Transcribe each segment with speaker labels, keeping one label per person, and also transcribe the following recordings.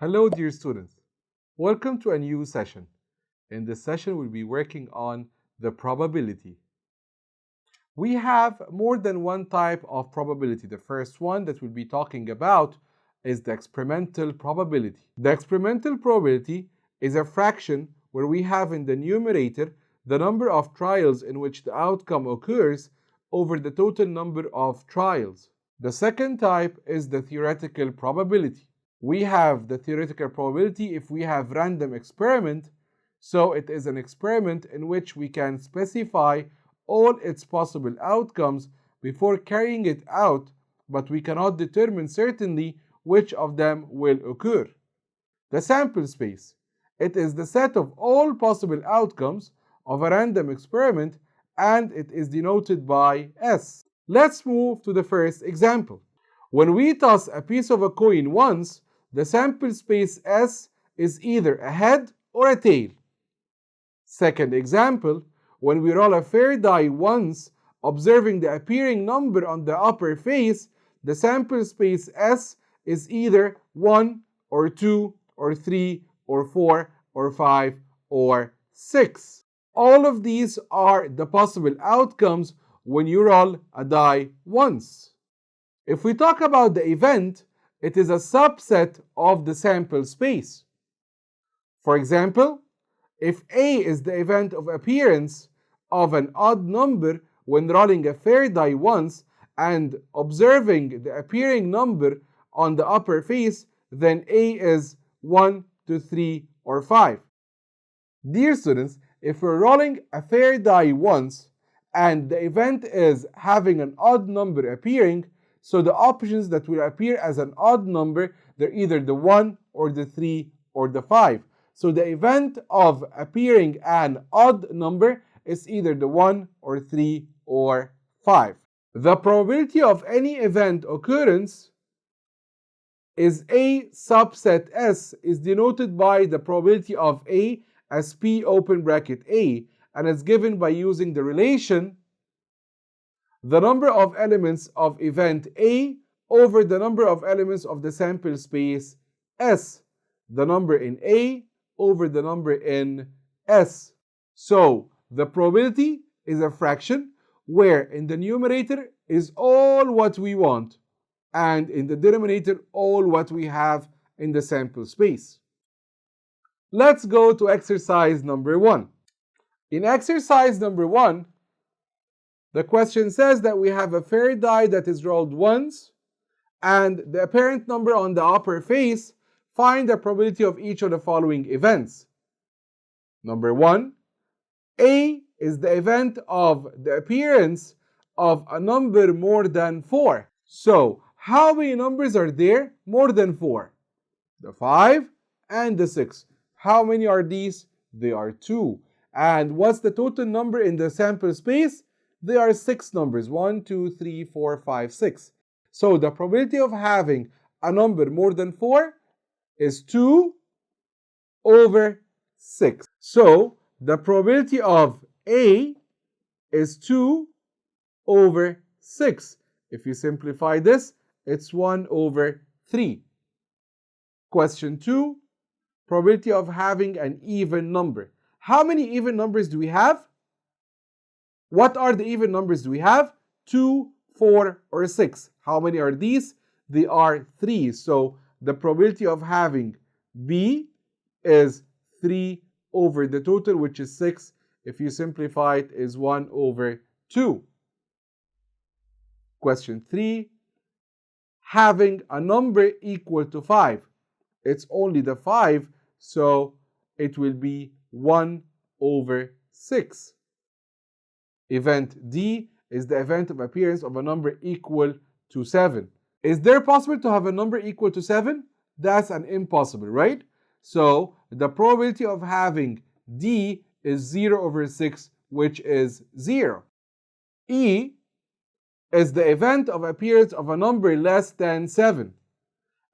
Speaker 1: Hello, dear students. Welcome to a new session. In this session, we'll be working on the probability. We have more than one type of probability. The first one that we'll be talking about is the experimental probability. The experimental probability is a fraction where we have in the numerator the number of trials in which the outcome occurs over the total number of trials. The second type is the theoretical probability. We have the theoretical probability if we have random experiment, so it is an experiment in which we can specify all its possible outcomes before carrying it out, but we cannot determine certainly which of them will occur. The sample space. It is the set of all possible outcomes of a random experiment, and it is denoted by S. Let's move to the first example. When we toss a piece of a coin once, the sample space S is either a head or a tail. Second example, when we roll a fair die once, observing the appearing number on the upper face, the sample space S is either 1 or 2 or 3 or 4 or 5 or 6. All of these are the possible outcomes when you roll a die once. If we talk about the event, it is a subset of the sample space. For example, if A is the event of appearance of an odd number when rolling a fair die once and observing the appearing number on the upper face, then A is 1, 2, 3, or 5. Dear students, if we're rolling a fair die once and the event is having an odd number appearing, so the options that will appear as an odd number, they're either the 1 or the 3 or the 5. So the event of appearing an odd number is either the 1 or 3 or 5. The probability of any event occurrence is A subset S is denoted by the probability of A as P open bracket A, and is given by using the relation the number of elements of event A over the number of elements of the sample space S, the number in A over the number in S. So the probability is a fraction where in the numerator is all what we want and in the denominator all what we have in the sample space. Let's go to exercise number 1. In exercise number 1, the question says that we have a fair die that is rolled once, and the apparent number on the upper face. Find the probability of each of the following events. Number 1, A is the event of the appearance of a number more than 4. So, how many numbers are there more than 4? The 5 and the 6. How many are these? They are 2. And what's the total number in the sample space? There are 6 numbers, 1, 2, 3, 4, 5, 6. So the probability of having a number more than 4 is 2 over 6. So the probability of A is 2 over 6. If you simplify this, it's 1 over 3. Question 2, probability of having an even number. How many even numbers do we have? What are the even numbers do we have? 2, 4, or 6. How many are these? They are 3. So the probability of having B is 3 over the total, which is 6. If you simplify it, is 1 over 2. Question 3. Having a number equal to 5. It's only the 5, so it will be 1 over 6. Event D is the event of appearance of a number equal to 7. Is there possible to have a number equal to 7? That's an impossible, right? So the probability of having D is 0 over 6, which is 0. E is the event of appearance of a number less than 7.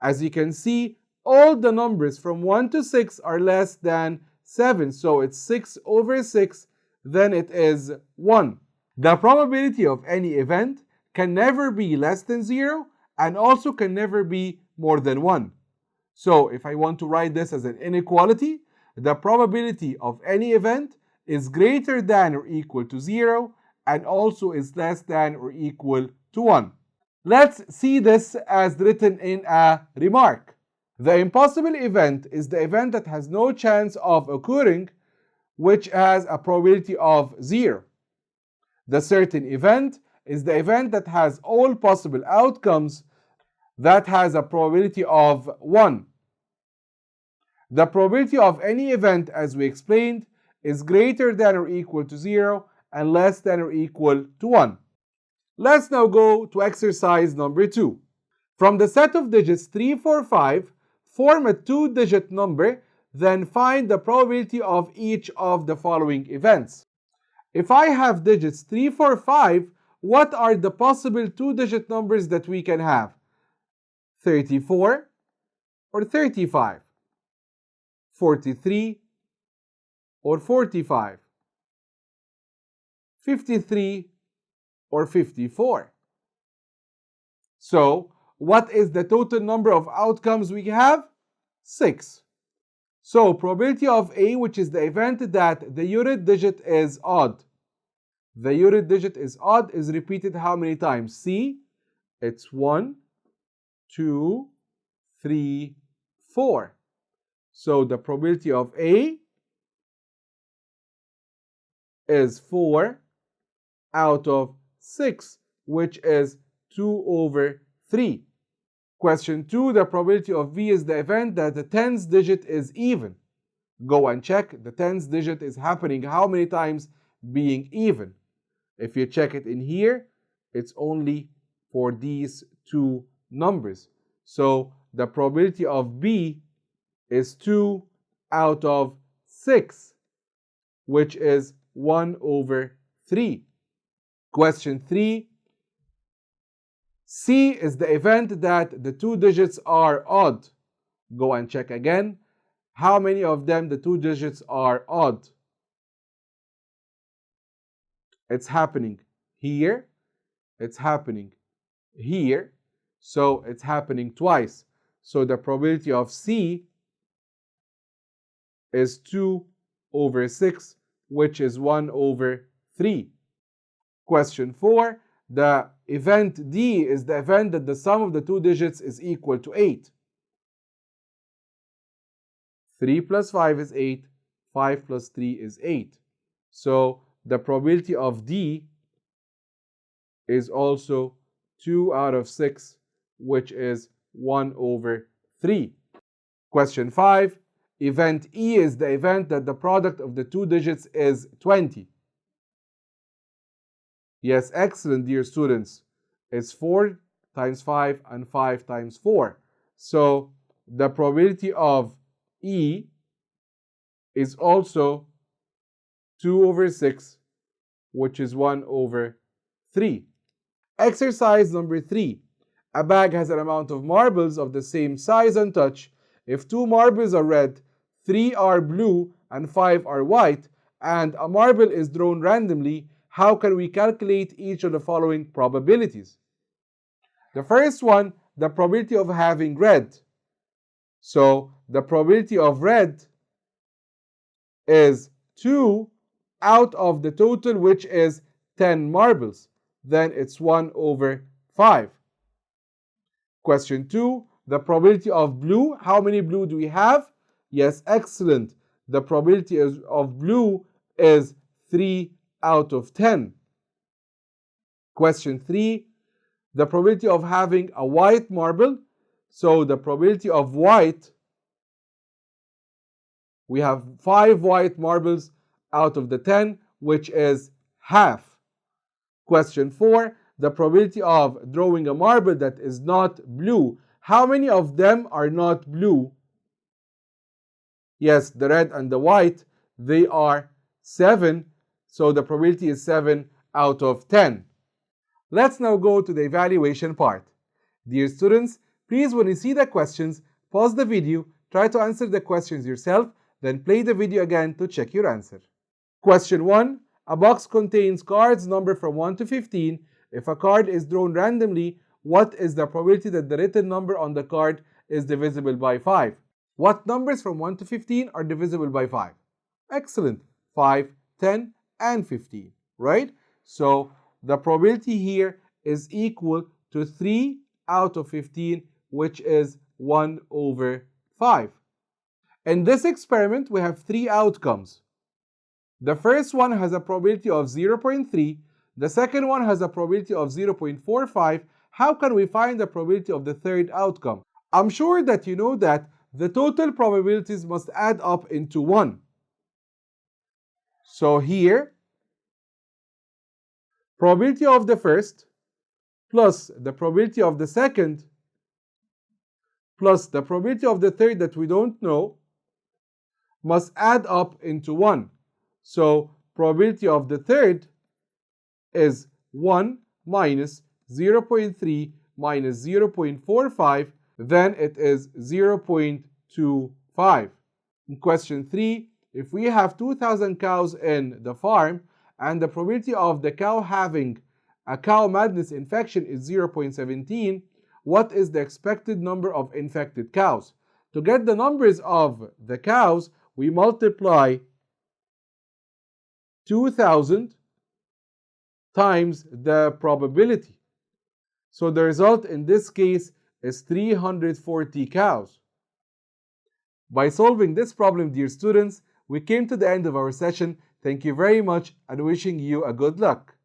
Speaker 1: As you can see, all the numbers from 1 to 6 are less than 7. So it's 6 over 6, then it is 1. The probability of any event can never be less than 0 and also can never be more than 1. So if I want to write this as an inequality, the probability of any event is greater than or equal to 0 and also is less than or equal to 1. Let's see this as written in a remark. The impossible event is the event that has no chance of occurring, which has a probability of 0. The certain event is the event that has all possible outcomes, that has a probability of 1. The probability of any event, as we explained, is greater than or equal to 0 and less than or equal to 1. Let's now go to exercise number 2. From the set of digits 3, 4, 5, form a 2-digit number, then find the probability of each of the following events. If I have digits 3, 4, 5, what are the possible 2-digit numbers that we can have? 34 or 35? 43 or 45? 53 or 54? So, what is the total number of outcomes we have? 6. So, probability of A, which is the event that the unit digit is odd. The unit digit is odd, is repeated how many times? C, it's 1, 2, 3, 4. So, the probability of A is 4 out of 6, which is 2 over 3. Question 2, the probability of B is the event that the tens digit is even. Go and check. The tens digit is happening how many times being even? If you check it in here, it's only for these two numbers. So the probability of B is 2 out of 6, which is 1 over 3. Question 3. C is the event that the two digits are odd. Go and check again. How many of them the two digits are odd? It's happening here. It's happening here. So it's happening twice. So the probability of C is 2 over 6, which is 1 over 3. Question 4. The event D is the event that the sum of the two digits is equal to 8. 3 plus 5 is 8. 5 plus 3 is 8. So the probability of D is also 2 out of 6, which is 1 over 3. Question 5. Event E is the event that the product of the two digits is 20. Yes, excellent, dear students. It's 4 times 5 and 5 times 4. So the probability of E is also 2 over 6, which is 1 over 3. Exercise number 3. A bag has an amount of marbles of the same size and touch. If 2 marbles are red, 3 are blue, and 5 are white, and a marble is drawn randomly, how can we calculate each of the following probabilities? The first one, the probability of having red. So the probability of red is 2 out of the total, which is 10 marbles. Then it's 1 over 5. Question 2, the probability of blue. How many blue do we have? Yes, excellent. The probability of blue is 3 out of 10. Question 3, the probability of having a white marble. So the probability of white, we have 5 white marbles out of the 10, which is half. Question 4, the probability of drawing a marble that is not blue. How many of them are not blue? Yes, the red and the white, they are 7. So the probability is 7 out of 10. Let's now go to the evaluation part. Dear students, please, when you see the questions, pause the video, try to answer the questions yourself, then play the video again to check your answer. Question 1. A box contains cards numbered from 1 to 15. If a card is drawn randomly, what is the probability that the written number on the card is divisible by 5? What numbers from 1 to 15 are divisible by 5? Excellent. 5, 10, and 15, right? So the probability here is equal to 3 out of 15, which is 1 over 5. In this experiment, we have 3 outcomes. The first one has a probability of 0.3. The second one has a probability of 0.45. How can we find the probability of the third outcome? I'm sure that you know that the total probabilities must add up into 1. So here, probability of the first plus the probability of the second plus the probability of the third that we don't know must add up into 1. So probability of the third is 1 minus 0.3 minus 0.45, then it is 0.25. In question 3, if we have 2,000 cows in the farm and the probability of the cow having a cow madness infection is 0.17, what is the expected number of infected cows? To get the numbers of the cows, we multiply 2,000 times the probability. So the result in this case is 340 cows. By solving this problem, dear students, we came to the end of our session. Thank you very much and wishing you a good luck.